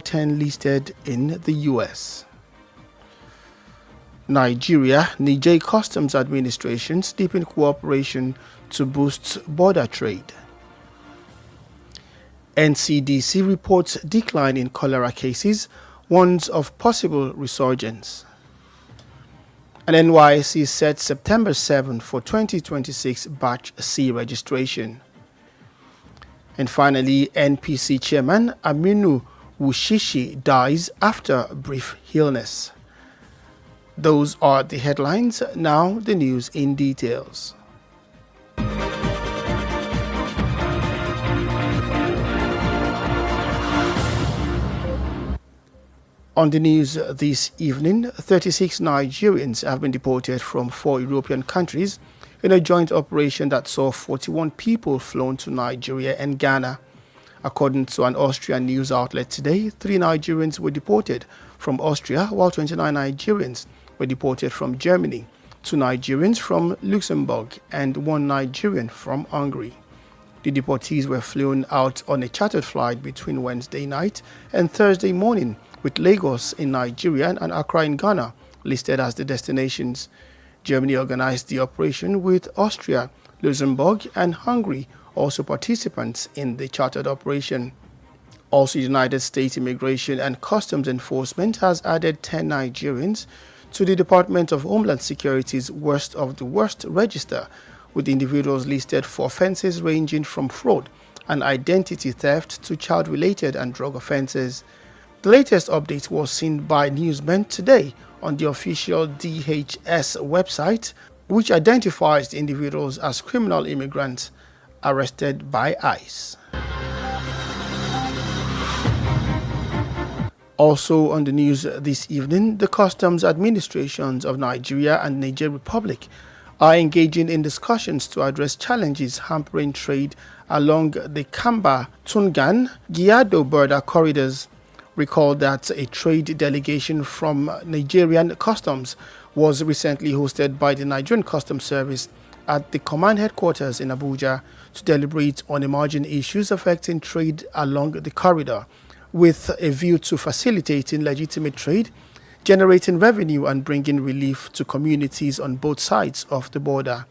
10 listed in the US. Niger Customs Administrations deepen cooperation to boost border trade. NCDC reports decline in cholera cases, warns of possible resurgence. And NYSC set September 7 for 2026 Batch C registration. And finally, NPC Chairman Aminu Wushishi dies after brief illness. Those are the headlines. Now the news in details. On the news this evening, 36 Nigerians have been deported from 4 European countries in a joint operation that saw 41 people flown to Nigeria and Ghana. According to an Austrian news outlet today, 3 Nigerians were deported from Austria, while 29 Nigerians were deported from Germany, 2 Nigerians from Luxembourg, and 1 Nigerian from Hungary. The deportees were flown out on a chartered flight between Wednesday night and Thursday morning, with Lagos in Nigeria and Accra in Ghana listed as the destinations. Germany organized the operation, with Austria, Luxembourg, and Hungary also participants in the chartered operation. Also, United States Immigration and Customs Enforcement has added 10 Nigerians to the Department of Homeland Security's worst of the worst register, with individuals listed for offenses ranging from fraud and identity theft to child-related and drug offenses. The latest update was seen by newsmen today on the official DHS website, which identifies the individuals as criminal immigrants arrested by ICE. Also on the news this evening, the customs administrations of Nigeria and Niger Republic are engaging in discussions to address challenges hampering trade along the Kamba-Tungan-Giado border corridors. Recall that a trade delegation from Nigerian Customs was recently hosted by the Nigerian Customs Service at the command headquarters in Abuja to deliberate on emerging issues affecting trade along the corridor, with a view to facilitating legitimate trade, generating revenue, and bringing relief to communities on both sides of the border.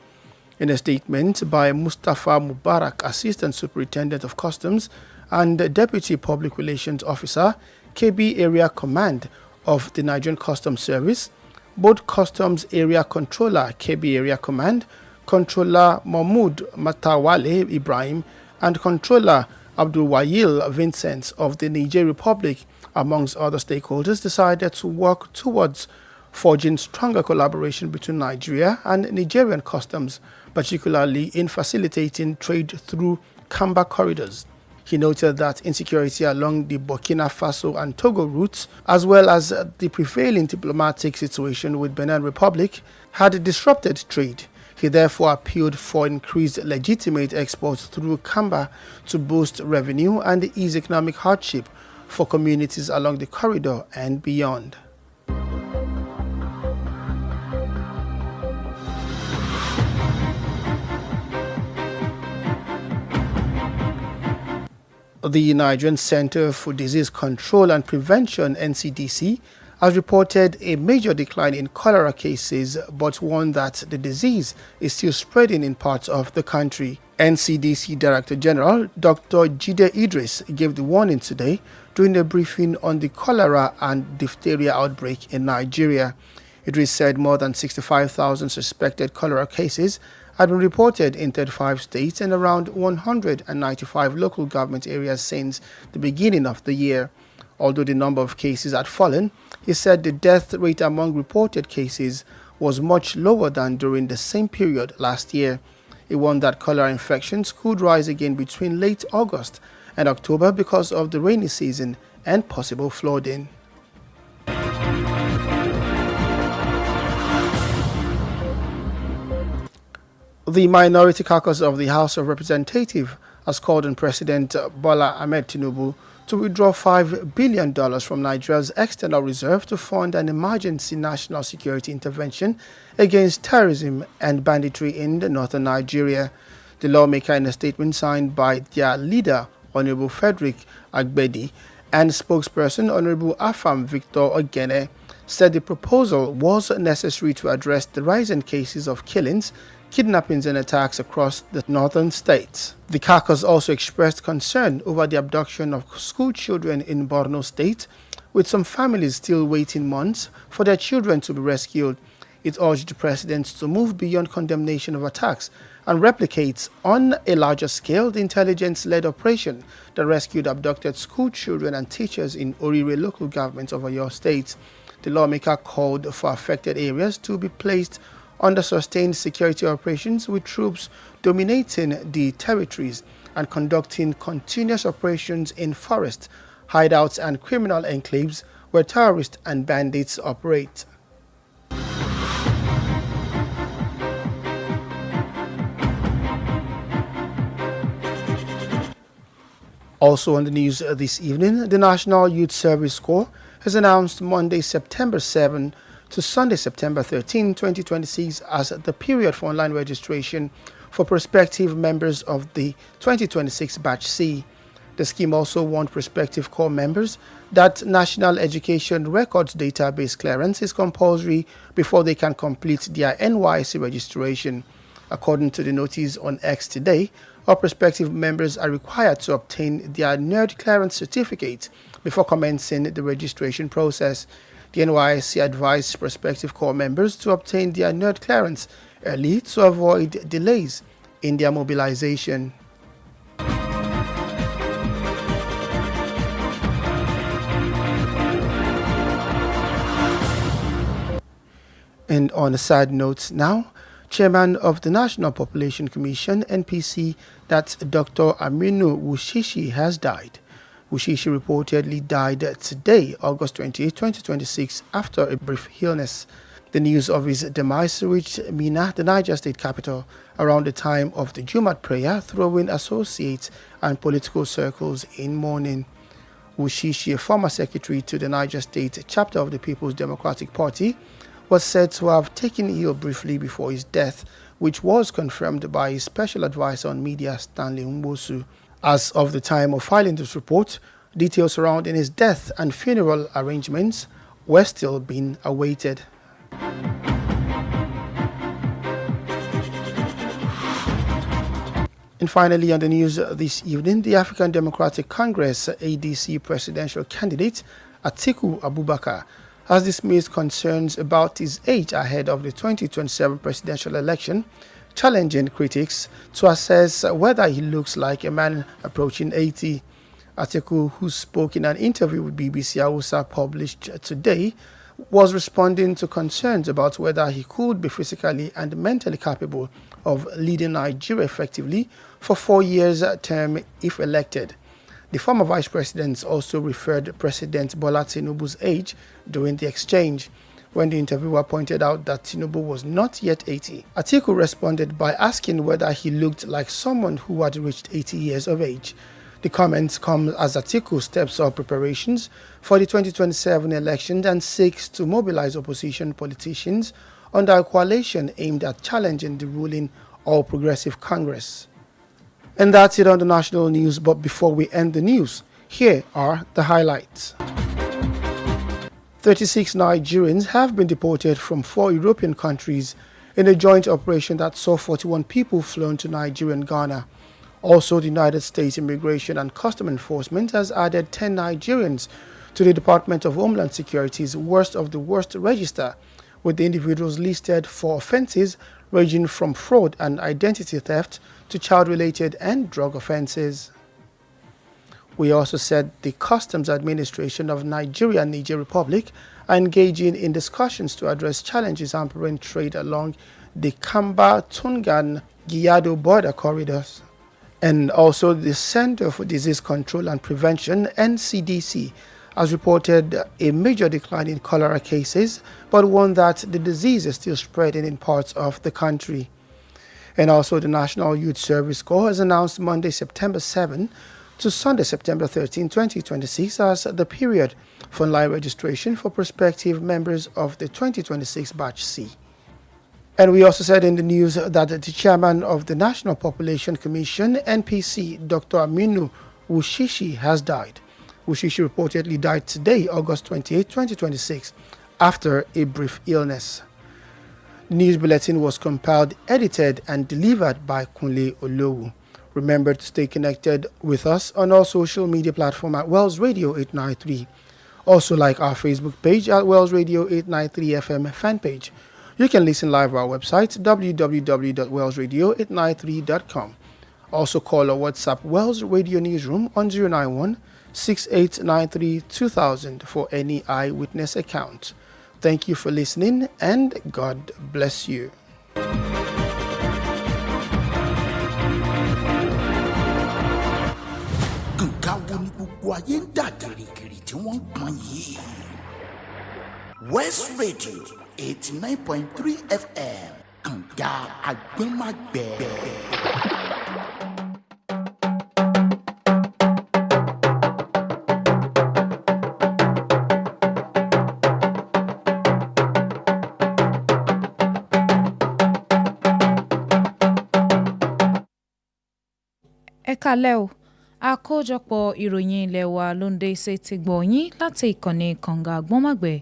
In a statement by Mustafa Mubarak, Assistant Superintendent of Customs and Deputy Public Relations Officer, KB Area Command of the Nigerian Customs Service, both Customs Area Controller, KB Area Command, Controller Mahmoud Matawale Ibrahim, and Controller Abdul Wayil Vincent of the Niger Republic, amongst other stakeholders, decided to work towards forging stronger collaboration between Nigeria and Nigerian customs, particularly in facilitating trade through Kamba corridors. He noted that insecurity along the Burkina Faso and Togo routes, as well as the prevailing diplomatic situation with Benin Republic, had disrupted trade. He therefore appealed for increased legitimate exports through Kamba to boost revenue and ease economic hardship for communities along the corridor and beyond. The Nigerian Center for Disease Control and Prevention, NCDC, has reported a major decline in cholera cases, but warned that the disease is still spreading in parts of the country. NCDC Director General Dr. Jide Idris gave the warning today during a briefing on the cholera and diphtheria outbreak in Nigeria. Idris said more than 65,000 suspected cholera cases had been reported in 35 states and around 195 local government areas since the beginning of the year. Although the number of cases had fallen, he said the death rate among reported cases was much lower than during the same period last year. He warned that cholera infections could rise again between late August and October because of the rainy season and possible flooding. The Minority Caucus of the House of Representatives has called on President Bola Ahmed Tinubu to withdraw $5 billion from Nigeria's external reserve to fund an emergency national security intervention against terrorism and banditry in the northern Nigeria. The lawmaker, in a statement signed by their leader, Honorable Frederick Agbedi, And spokesperson Honorable Afam Victor Ogene said the proposal was necessary to address the rising cases of killings, kidnappings and attacks across the northern states. The caucus also expressed concern over the abduction of school children in Borno State, with some families still waiting months for their children to be rescued. It urged the president to move beyond condemnation of attacks and replicate on a larger scale the intelligence-led operation that rescued abducted school children and teachers in Orire local government of Oyo State. The lawmaker called for affected areas to be placed under sustained security operations, with troops dominating the territories and conducting continuous operations in forests, hideouts and criminal enclaves where terrorists and bandits operate. Also on the news this evening, the National Youth Service Corps has announced Monday, September 7 to Sunday, September 13, 2026 as the period for online registration for prospective members of the 2026 Batch C. The scheme also warned prospective corps members that National Education Records Database clearance is compulsory before they can complete their NYC registration. According to the notice on X today, all prospective members are required to obtain their NERD clearance certificate before commencing the registration process. The NYC advised prospective corps members to obtain their NERD clearance early to avoid delays in their mobilization. And on a side note now, Chairman of the National Population Commission, NPC, that's Dr. Aminu Wushishi, has died. Wushishi reportedly died today, August 28, 2026, after a brief illness. The news of his demise reached Mina, the Niger State capital, around the time of the Jumat prayer, throwing associates and political circles in mourning. Wushishi, a former secretary to the Niger State chapter of the People's Democratic Party, was said to have taken ill briefly before his death, which was confirmed by his special advisor on media, Stanley Mbosu. As of the time of filing this report, details surrounding his death and funeral arrangements were still being awaited. And finally, on the news this evening, the African Democratic Congress ADC presidential candidate Atiku Abubakar has dismissed concerns about his age ahead of the 2027 presidential election, challenging critics to assess whether he looks like a man approaching 80. Atiku, who spoke in an interview with BBC Hausa published today, was responding to concerns about whether he could be physically and mentally capable of leading Nigeria effectively for 4 years term if elected. The former vice president also referred President Bola Tinubu's age during the exchange, when the interviewer pointed out that Tinubu was not yet 80. Atiku responded by asking whether he looked like someone who had reached 80 years of age. The comments come as Atiku steps up preparations for the 2027 election and seeks to mobilize opposition politicians under a coalition aimed at challenging the ruling All Progressive Congress. And that's it on the national news, but before we end the news, here are the highlights. 36 Nigerians have been deported from 4 European countries in a joint operation that saw 41 people flown to Nigeria and Ghana. Also, the United States Immigration and Customs Enforcement has added 10 Nigerians to the Department of Homeland Security's worst of the worst register, with the individuals listed for offenses ranging from fraud and identity theft to child-related and drug offenses. We also said the Customs Administration of Nigeria and Niger Republic are engaging in discussions to address challenges hampering trade along the Kamba-Tungan-Giyado border corridors. And also the Center for Disease Control and Prevention, NCDC, has reported a major decline in cholera cases, but warned that the disease is still spreading in parts of the country. And also the National Youth Service Corps has announced Monday, September 7 to Sunday, September 13, 2026 as the period for online registration for prospective members of the 2026 Batch C. And we also said in the news that the chairman of the National Population Commission, NPC, Dr. Aminu Wushishi, has died. Wushishi reportedly died today, August 28, 2026, after a brief illness. The news bulletin was compiled, edited, and delivered by Kunle Olowu. Remember to stay connected with us on all social media platforms at Wells Radio 893. Also like our Facebook page at Wells Radio 893 FM fan page. You can listen live on our website www.wellsradio893.com. Also call or WhatsApp Wells Radio Newsroom on 091-6893-2000 for any eyewitness account. Thank you for listening and God bless you. West Radio 89.3 FM Kanga Agbemagbe. Ẹ káalẹ́ o, àkójọpọ̀ ìròyìn ilé wa ló ń dé sétí gbọ́ yín láti ìkànnì Kanga Agbọ́nmágbẹ̀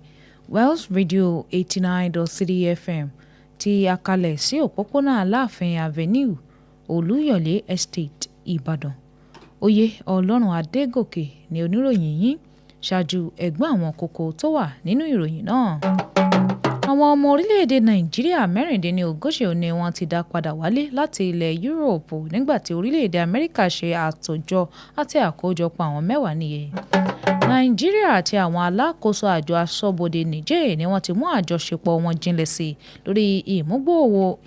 Wells Radio 89.3 FM tí a kalẹ̀ sí òpópónà Aláàfin Avenue, Olúyọ̀lé Estate, Ìbàdàn. Oyè Ọlọ́run Adegoke ni oníròyìn yín. Ṣáájú ẹ̀gbọ́n àwọn kókó tó wà nínú ìròyìn náà. Àwọn ọmọ orílẹ̀-èdè Nàìjíríà 36 ni wọ́n ti dá padà wálé láti ilẹ̀ Yúróòpù nígbà tí orílẹ̀-èdè Amẹ́ríkà ṣe àtòjọ àti àkójọpọ̀ àwọn 10 níye. Nàìjíríà àti àwọn alákòóso àjọ aṣọ́bodè Niger ni wọ́n ti mú àjọṣepọ̀ wọn jinlẹ̀ sí lórí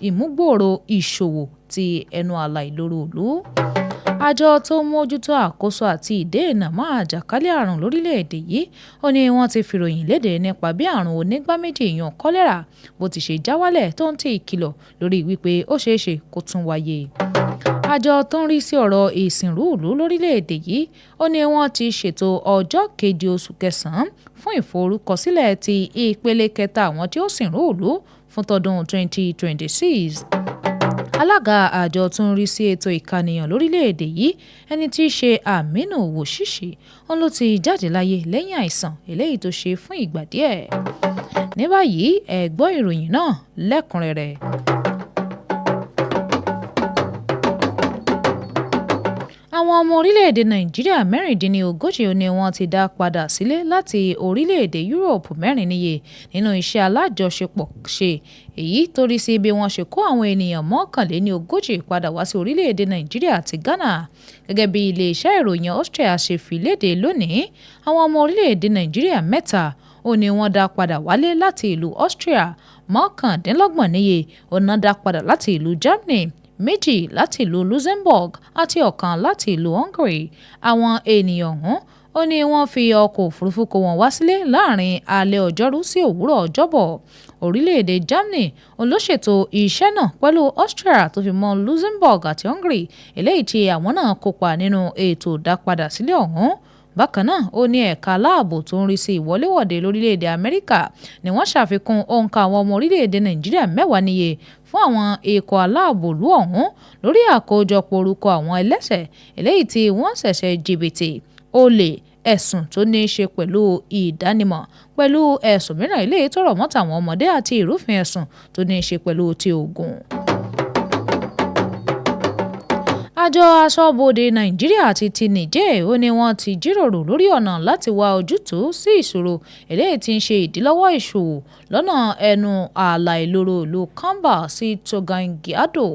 ìmúgbòòrò ìṣòwò ti ẹnu ààlà ìloro ìlú. Àjọ tó ń mójútó àkóso àti ìdènà mọ́ àjàkálẹ̀ àrùn lórílẹ̀‐èdè yìí ó ní wọ́n ti fìròyìn léde nípa bí àrùn onígbáméjì ìyàn kọ́lẹ́rà bó ti ṣe já wálẹ̀ tó ń tì ìkìlọ̀ lórí wípé ó ṣeéṣe kó tún wáyé. Àjọ tó ń rí sí ọ̀rọ̀ ìsìnrú ìlú lórílẹ̀‐èdè yìí ó ní wọ́n ti ṣètò ọjọ́ 7 oṣù kẹsàn-án fún ìforúkọsílẹ̀ ti ìpele kẹta àwọn tí ó sìnrú ìlú fún tọdún 2026. Alága àjọ tó ń rí sí ètò ìkànìyàn lórílẹ̀‐èdè yìí ẹni tí í ṣe Aminu Wushishi òun ló ti jáde láyé lẹ́yìn àìsàn eléyìí tó ṣe fún ìgbà díẹ̀. Ní báyìí ẹ gbọ́ ìròyìn náà lẹ́kùnrẹ́rẹ́. Àwọn ọmọ orílẹ̀-èdè Nàìjíríà 36 ni wọ́n ti dá padà sílé láti orílẹ̀-èdè Yúróòpù 4 níye nínú iṣẹ́ alájọṣepọ̀ ṣe èyí torí sí bí wọ́n ṣe kó àwọn ènìyàn 39 padà wá sí orílẹ̀-èdè Nàìjíríà àti Ghana. Gẹ́gẹ́ bí ilé-iṣẹ́ ìròyìn Austria ṣe fi léde lónìí, àwọn ọmọ orílẹ̀-èdè Nàìjíríà 3 ó ní wọ́n dá padà wálé láti ìlú Austria, 29 níye ó ná dá padà láti ìlú Germany, 2 láti ìlú Luxembourg àti 1 láti ìlú Hungary. Àwọn ènìyàn ọ̀hún ó ní wọ́n fi ọkọ̀ òfurufú kó wọn wá sílé láàrin alẹ́ ọjọ́rú sí òwúrọ̀ ọjọ́bọ̀. Orílẹ̀-èdè Germany ló ṣètò iṣẹ́ náà pẹ̀lú Austria tó fi mọ́ Luxembourg àti Hungary eléyìí tí àwọn náà kópa nínú ètò ìdápadà sílé ọ̀hún. Bákan náà ó ní ẹ̀ka aláàbò tó ń rí sí ìwọléwọ̀de lórílẹ̀-èdè Amẹ́ríkà ni wọ́n ṣàfikún òǹkà àwọn ọmọ orílẹ̀-èdè Nàìjíríà 10 níye fún àwọn ikọ̀ aláàbò ìlú ọ̀hún lórí àkójọpọ̀ orúkọ àwọn ẹlẹ́ṣẹ̀ eléyìí tí wọ́n ṣẹ̀ṣẹ̀ jìbìtì, olè, ẹ̀sùn tó ní í ṣe pẹ̀lú ìdánimọ̀ pẹ̀lú ẹ̀sùn mìíràn eléyìí tó rọ̀ mọ́ tàwọn ọmọdé àti ìrúfin ẹ̀sùn tó ní í ṣe pẹ̀lú ti ogun. Àjọ aṣọ́bodè Nàìjíríà àti ti Niger ó ní wọ́n ti jíròrò lórí ọ̀nà láti wá ojútùú sí ìṣòro eléyìí tí ń ṣe ìdílọ́wọ́ ìṣòwò lọ́nà ẹnu ààlà ìloro ìlú Kamba sí Togangiado.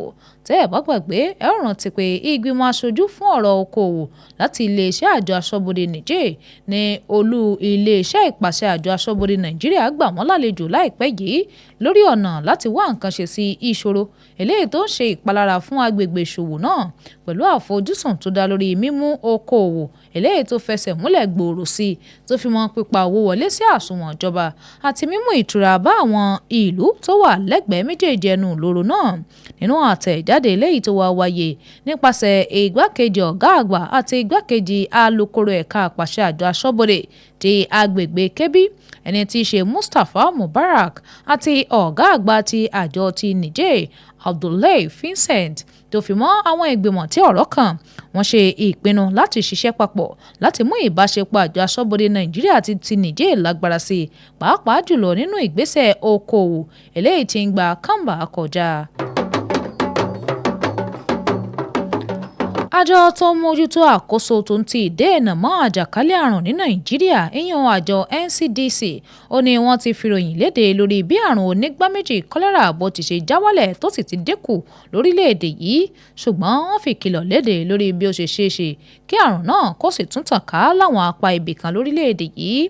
Tẹ́ ẹ bá gbàgbé ẹ ó rántí pé ìgbìmọ̀ aṣojú fún ọ̀rọ̀ okòwò láti iléeṣẹ́ àjọ aṣọ́bodè Niger ní olú iléeṣẹ́ ìpàṣẹ àjọ aṣọ́bodè Nàìjíríà gbà wọ́n lálejò láìpẹ́ yìí lórí ọ̀nà láti wá nǹkan ṣe sí ìṣòro eléyìí tó ń ṣe ìpalára fún agbègbè ìṣòwò náà pẹ̀lú àfojúsùn tó dá lórí mímú okòwò eléyìí tó fẹsẹ̀ múlẹ̀ gbòòrò sí tó fi mọ́ pípa owó wọlé sí àsùnwọ̀n ìjọba àti mímú ìtura bá àwọn ìlú tó wà lẹ́gbẹ̀ẹ́ méjèèjì ẹnu ìloro náà. Nínú àtẹ̀jáde eléyìí tó wá wáyé nípasẹ̀ igbákejì ọ̀gá àgbà àti igbákejì alukoro ẹ̀ka àpàṣẹ àjọ aṣọ́bodè ti agbègbè Kebbi ẹni tí í ṣe Mustapha Mubarak àti ọ̀gá àgbà ti àjọ ti Niger Abdullahi Vincent tó fi mọ́ àwọn ìgbìmọ̀ tí ọ̀rọ̀ kàn wọ́n ṣe ìpinnu láti ṣiṣẹ́ papọ̀ láti mú ìbáṣepọ̀ àjọ aṣọ́bodè Nàìjíríà àti ti Niger lágbára sí i pàápàá jùlọ nínú ìgbésẹ̀ okòòwò eléyìí tí ń gba kàǹbà kọjá. Àjọ tó ń mójútó àkóso tó ń ti ìdènà mọ́ àjàkálẹ̀ àrùn ní Nàìjíríà ìyẹn àjọ NCDC ó ní wọ́n ti fìròyìn léde lórí bí àrùn onígbáméjì kọ́lẹ́rà bó ti ṣe já wálẹ̀ tó sì ti dínkù lórílẹ̀‐èdè yìí ṣùgbọ́n wọ́n fi kìlọ̀ léde lórí bí ó ṣe ṣeé ṣe kí àrùn náà kó sì tún tàn ká láwọn apá ibì kan lórílẹ̀‐èdè yìí.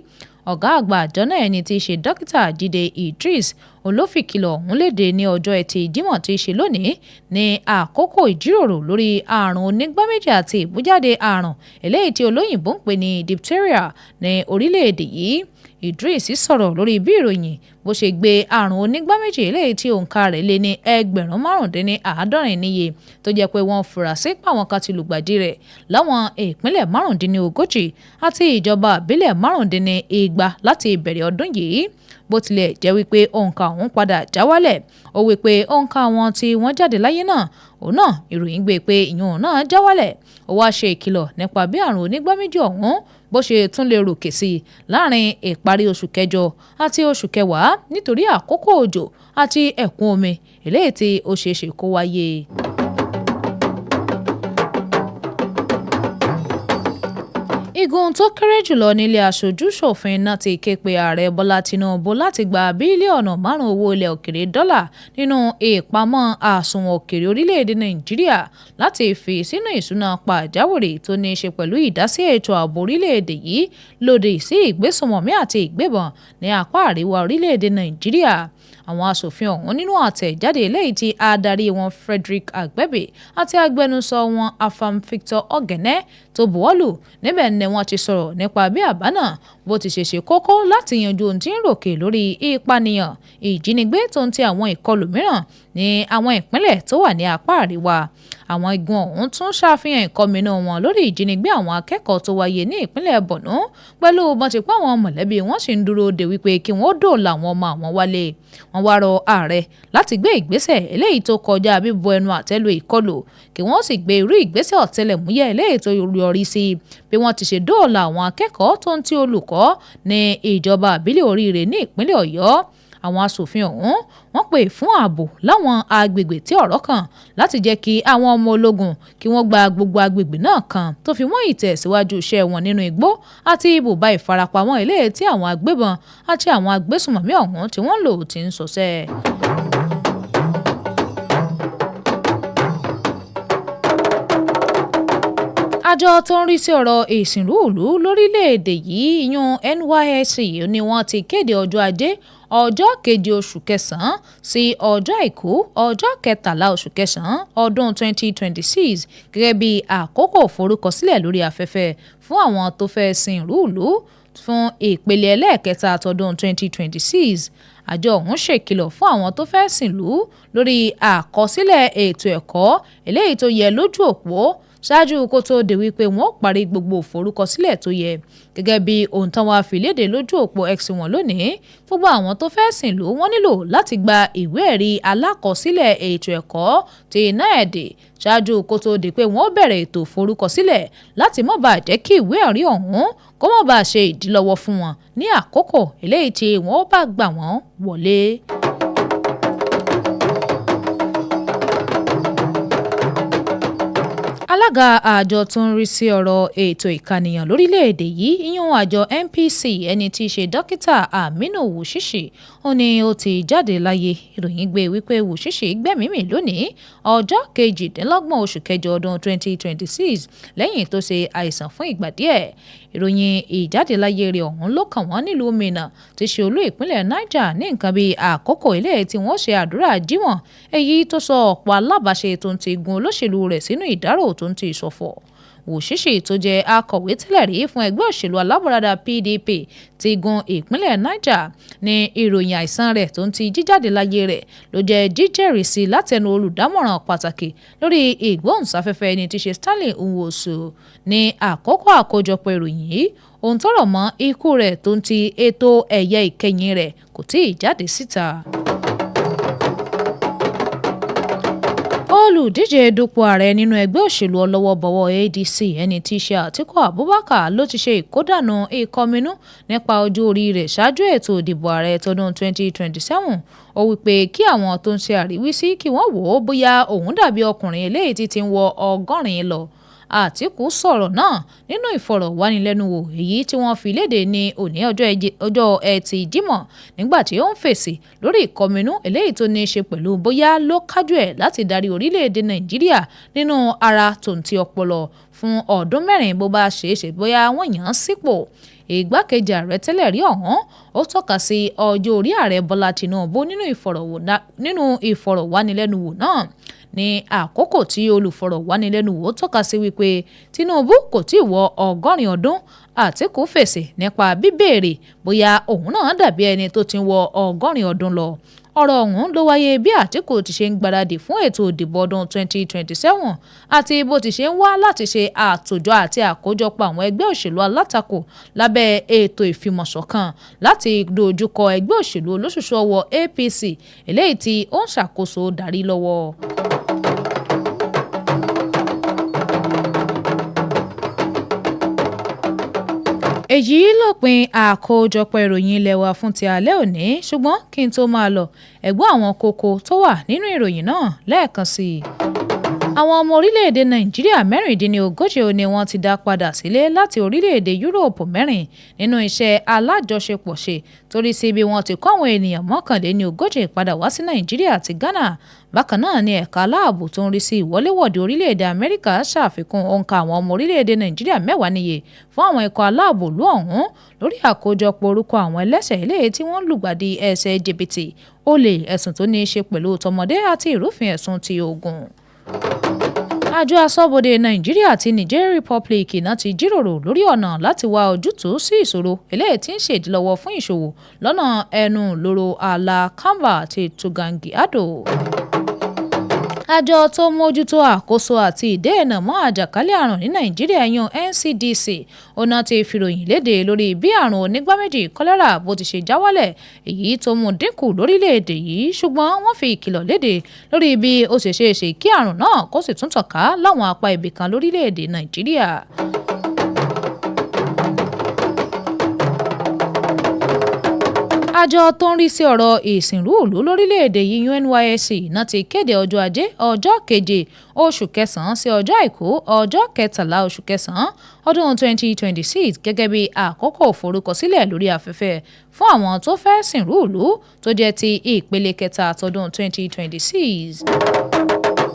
Ọ̀gá àgbà àjọ náà ẹni tí í ṣe dókítà Jídé Idris olófìkìlọ̀ ọ̀hún léde ní ọjọ́ Ẹtì Jímọ̀ tí í ṣe lónìí ní àkókò ìjíròrò lórí àrùn onígbáméjì àti ìbújáde àrùn eléyìí tí olóyìnbó ń pè ní diphtheria ní orílẹ̀-èdè yìí. Idris sọ̀rọ̀ lórí bí ìròyìn bó ṣe gbé àrùn onígbáméjì eléyìí tí òǹkà rẹ̀ lé ní 75,000 níye tó jẹ́ pé wọ́n fura sí pàwọn kan ti lùgbàdì rẹ̀ láwọn ìpínlẹ̀ 35 àti ìjọba ìbílẹ̀ 200 láti ìbẹ̀rẹ̀ ọdún yìí. Bó tilẹ̀ jẹ́ wípé òǹkà ọ̀hún padà já wálẹ̀ ó wípé òǹkà wọn tí wọ́n jáde láyé náà òun náà ìròyìn gbé pé ìyún náà já wálẹ̀ ó wá ṣe ìkìlọ̀ nípa bí àrùn onígbáméjì ọ̀hún bó ṣe tún lè ròkè sí i láàrin ìparí oṣù kẹjọ àti oṣù kẹwàá nítorí àkókò òjò àti ẹ̀kún omi eléyìí tí ó ṣeé ṣe kó wáyé. Igun tó kéré jùlọ nílé aṣojú-ṣòfin náà ti ké pe ààrẹ Bọ́lá Tinubu láti gba bílíọ̀nù 5 owó ilẹ̀ òkèrè dọ́là nínú ìpamọ́ àsùnwọ̀n òkèrè orílẹ̀-èdè Nàìjíríà láti fi sínú ìṣúná pàjáwìrì tó ní í ṣe pẹ̀lú ìdásí ètò ààbò orílẹ̀-èdè yìí lòdì sí ìgbésùnmọ̀mí àti ìgbébọn ní apá àríwá orílẹ̀-èdè Nàìjíríà. Àwọn aṣòfin ọ̀hún nínú àtẹ̀jáde eléyìí tí adarí wọn Frederick Agbebe àti agbẹnusọ wọn Afam Victor Ogene tó buwọ́lù níbẹ̀ ni wọ́n ti sọ̀rọ̀ nípa bí àbá náà bó ti ṣe ṣe kókó láti yanjú ohun tí ń ròkè lórí ìpànìyàn ìjínigbé tó ń ti àwọn ìkọlù mìíràn ní àwọn ìpínlẹ̀ tó wà ní apá àríwá. Àwọn igun ọ̀hún tún ṣàfihàn ìkọminú wọn lórí ìjínigbé àwọn akẹ́kọ̀ọ́ tó wáyé ní ìpínlẹ̀ Borno pẹ̀lú bọ́n ti pa àwọn mọ̀lẹ́bí wọn sì ń dúró de wípé kí wọ́n dóòlà àwọn ọmọ àwọn wálé. Wọ́n wá rọ ààrẹ láti gbé ìgbésẹ̀ eléyìí tó kọjá bíbu ẹnu àtẹ́lu ìkọlù kí wọ́n sì gbé irú ìgbésẹ̀ ọ̀tẹlẹ̀múyẹ́ eléyìí tó yọrí sí bí wọ́n ti ṣe dóòlà àwọn akẹ́kọ̀ọ́ tó ń ti olùkọ́ ní ìjọba àbílẹ̀ Oríire ní ìpínlẹ̀ Ọ̀yọ́. Àwọn aṣòfin ọ̀hún wọ́n pè fún ààbò láwọn agbègbè tí ọ̀rọ̀ kàn láti jẹ́ kí àwọn ọmọ ológun kí wọ́n gba gbogbo agbègbè náà kan tó fi mọ́ ìtẹ̀síwájú iṣẹ́ wọn nínú igbó àti ibùba ìfarapamọ́ eléyìí tí àwọn agbébọn àti àwọn agbésùnmọ̀mí ọ̀hún tí wọ́n lò ti ń ṣọṣẹ́. Àjọ tó ń rí sí ọ̀rọ̀ ìsìnrú-ìlú lórílẹ̀‐èdè yìí ìyún NYSC ni wọ́n ti kéde ọjọ́ Ajé ọjọ́ 7 oṣù kẹsàn-án sí ọjọ́ Àìkú ọjọ́ 13 oṣù kẹsàn-án ọdún 2026 gẹ́gẹ́ bí àkókò forúkọsílẹ̀ lórí afẹ́fẹ́ fún àwọn tó fẹ́ sin ìrú-ìlú fún ìpele ẹlẹ́ẹ̀kẹta tọdún 2026. Àjọ ọ̀hún ṣèkìlọ̀ fún àwọn tó fẹ́ sìnlú lórí àkọsílẹ̀ ètò ẹ̀kọ́ eléyìí tó yẹ lójú òpó ṣáájú kó tó di wípé wọ́n parí gbogbo ìforúkọsílẹ̀ tó yẹ gẹ́gẹ́ bí ohun tán wá fi léde lójú òpó X wọn lónìí. Gbogbo àwọn tó fẹ́ sìnlú wọ́n nílò láti gba ìwé ẹ̀rí alákọsílẹ̀ ètò ẹ̀kọ́ ti NAED ṣáájú kó tó di pé wọ́n bẹ̀rẹ̀ ètò ìforúkọsílẹ̀ láti má bàa jẹ́ kí ìwé ẹ̀rí ọ̀hún kó má bàa ṣe ìdílọ́wọ́ fún wọn ní àkókò eléyìí tí wọ́n bá gbà wọ́n wọlé. Alága àjọ tó ń rí sí ọ̀rọ̀ ètò ìkànìyàn lórílẹ̀‐èdè yìí ìyún àjọ NPC ẹni tí í ṣe dókítà Aminu Wushishi ó ní ó ti jáde láyé. Ìròyìn gbé wípé Wushishi gbẹ́mìí lónìí ọjọ́ 28 oṣù kẹjọ ọdún 2026 lẹ́yìn tó ṣe àìsàn fún ìgbà díẹ̀. Ìròyìn ìjádeláyé rẹ̀ ọ̀hún ló kàn wọ́n nílùú Minna tí ṣe olú ìpínlẹ̀ Niger ní nǹkan bíi àkókò ilé tí wọ́n ṣe àdúrà jímọ̀ èyí tó sọ ọ̀pọ̀ alábàáṣe tó ń ti gun olóṣèlú rẹ̀ sínú ìdárò tó ń ti ìṣọ̀fọ̀. Wushishi tó jẹ́ akọ̀wé tẹ́lẹ̀ rí fún ẹgbẹ́ òṣèlú alábùradà PDP ti gun ìpínlẹ̀ Niger ní ìròyìn àìsàn rẹ̀ tó ń ti jíjáde láyé rẹ̀ ló jẹ́ jíjẹ́rìísí látẹnu olùdámọ̀ràn pàtàkì lórí ìgbóhùnsáfẹ́fẹ́ ẹni tí ṣe Stanley Nwosu ní àkókò àkójọpọ̀ ìròyìn yìí. Ohun tọ́rọ̀ mọ́ ikú rẹ̀ tó ń ti ètò ẹ̀yẹ ìkẹyìn rẹ̀ kò tíì jáde síta. olùdíje dupò ààrẹ nínú ẹgbẹ́ òṣèlú ọlọ́wọ́-bọ̀wọ́ ADC ẹni tí í ṣe Àtíkù Abubakar ló ti ṣe ìkódànù ìkọminú nípa ọjọ́ orí rẹ̀ ṣáájú ètò ìdìbò ààrẹ tọdún 2027. Ó wípé kí àwọn tó ń ṣe àríwísí kí wọ́n wò ó bóyá òun dàbí ọkùnrin eléyìí tí ti ń wọ 100 lọ. Àtíkù sọ̀rọ̀ náà nínú ìfọ̀rọ̀wánilẹ́nuwò èyí tí wọ́n fi léde ní òní ọjọ́ Ẹtì Jímọ̀ nígbà tí ó ń fèsì lórí ìkọminú eléyìí tó ní í ṣe pẹ̀lú bóyá ló kájú ẹ̀ láti darí orílẹ̀-èdè Nàìjíríà nínú ara tòǹtì ọpọlọ fún ọdún 4 bó bá ṣeéṣe bóyá wọ́n yàn án sípò. Ìgbákejì ààrẹ tẹ́lẹ̀ rí ọ̀hún ó tọ́ka sí ọjọ́ orí ààrẹ Bọ́lá Tinubu nínú ìfọ̀rọ̀wánilẹ́nuwò náà ní àkókò tí olùfọ̀rọ̀wánilẹ́nuwò tọ́ka sí wípé Tinubu kò tí ì wọ 100 ọdún. Àtíkù fèsì nípa bíbéèrè bóyá òun náà dàbí ẹni tó ti ń wọ 100 ọdún lọ. Ọ̀rọ̀ ọ̀hún ló wáyé bí Àtíkù ti ṣe ń gbáradì fún ètò ìdìbò ọdún 2027 àti bó ti ṣe ń wá láti ṣe àtòjọ àti àkójọpọ̀ àwọn ẹgbẹ́ òṣèlú alátakò lábẹ́ ètò ìfimọ̀ṣọ̀kan láti dojúkọ ẹgbẹ́ òṣèlú olóṣùṣù ọwọ́ APC eléyìí tí ó ń ṣàkóso darí lọ́wọ́. Èyí lópin àkójọpọ̀ ìròyìn ilé wa fún ti alẹ́ òní ṣùgbọ́n kí n tó máa lọ ẹ̀gbọ́n àwọn kókó tó wà nínú ìròyìn náà lẹ́ẹ̀kan sí i. Àwọn ọmọ orílẹ̀-èdè Nàìjíríà 36 ni wọ́n ti dá padà sílé láti orílẹ̀-èdè Yúróòpù 4 nínú iṣẹ́ alájọṣepọ̀ ṣe torí sí bí wọ́n ti kó àwọn ènìyàn 39 padà wá sí Nàìjíríà àti Ghana. Bákan náà ni ẹ̀ka aláàbò tó ń rí sí ìwọléwọ̀de orílẹ̀-èdè Amẹ́ríkà ṣàfikún òǹkà àwọn ọmọ orílẹ̀-èdè Nàìjíríà 10 níye fún àwọn ikọ̀ aláàbò ìlú ọ̀hún lórí àkójọpọ̀ orúkọ àwọn ẹlẹ́ṣẹ̀ eléyìí tí wọ́n lùgbàdì ẹ̀ṣẹ̀ jìbìtì, olè, ẹ̀sùn tó ní í ṣe pẹ̀lú tọmọdé àti ìrúfin ẹ̀sùn ti ogun. Àjọ aṣọ́bodè Nàìjíríà àti Niger Republic náà ti jíròrò lórí ọ̀nà láti wá ojútùú sí ìṣòro eléyìí tí ń ṣèdílọ́wọ́ fún ìṣòwò lọ́nà ẹnu lóró ààlà Kamba àti Tugangi Ado. Àjọ tó mójútó àkóso àti ìdènà mọ́ àjàkálẹ̀ àrùn ní Nàìjíríà yan NCDC ọ̀nà ti fìròyìn léde lórí bí àrùn onígbáméjì kọ́lẹ́rà bó ti ṣe já wálẹ̀ èyí tó mú dínkù lórílẹ̀‐èdè yìí ṣùgbọ́n wọ́n fi ìkìlọ̀ léde lórí bí ó ṣe ṣeé ṣe kí àrùn náà kó sì tún tàn ká láwọn apá ibì kan lórílẹ̀‐èdè Nàìjíríà. Àjọ tó ń rí sí ọ̀rọ̀ ìsìnrú ìlú lórílẹ̀‐èdè yìí NYSC náà ti kéde ọjọ́ Ajé ọjọ́ 7 oṣù kẹsàn-án sí ọjọ́ Àìkú ọjọ́ 13 oṣù kẹsàn-án ọdún 2026 gẹ́gẹ́ bí àkókò forúkọsílẹ̀ lórí afẹ́fẹ́ fún àwọn tó fẹ́ sìnrú ìlú tó jẹ́ ti ìpele kẹta tọdún 2026.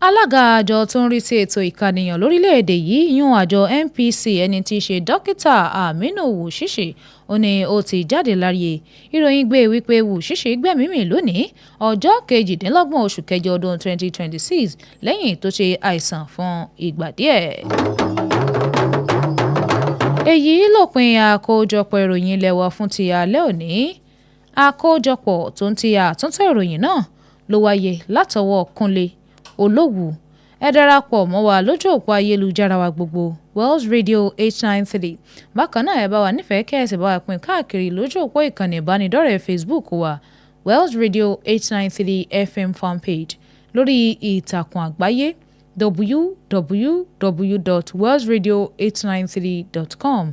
Alága àjọ tó ń rí sí ètò ìkànìyàn lórílẹ̀‐èdè yìí yún àjọ NPC ẹni tí í ṣe dókítà Aminu Wushishi ó ní ó ti jáde láyé. Ìròyìn gbé wípé Wushishi gbẹ̀mí-mì lónìí ọjọ́ 28 oṣù kẹjọ ọdún 2026 lẹ́yìn tó ṣe àìsàn fún ìgbà díẹ̀. Èyí lópin àkójọpọ̀ ìròyìn ilé wa fún ti alẹ́ òní. Àkójọpọ̀ tó ń ti àtúntò ìròyìn náà ló wáyé látọwọ́ Kunle Olowu. Ẹ darapọ̀ mọ́ wa lójú òpó ayélujára wa gbogbo Wells Radio 893. Bákan náà ẹ bá wa nífẹ̀ẹ́ kẹ́ẹ̀sì bá wa pín káàkiri lójú òpó ìkànnì ìbánidọ́rẹ̀ẹ́ Facebook wa Wells Radio 893 FM fanpage lórí ìtàkùn àgbáyé www.wellsradio893.com.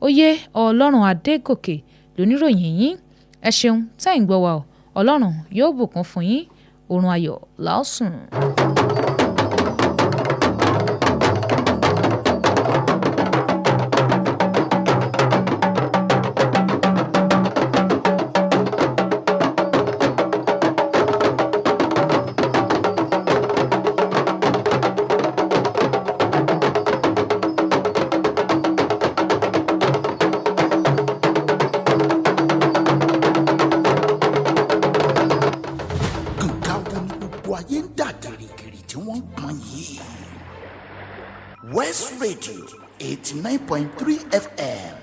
Oyè Ọlọ́run Adegoke lóníròyìn yín. Ẹ ṣeun tẹ́ ń gbọ́ wa o. Ọlọ́run yóò bùkún fún yín. Oorun ayọ̀ lásùn. West Radio 89.3 FM.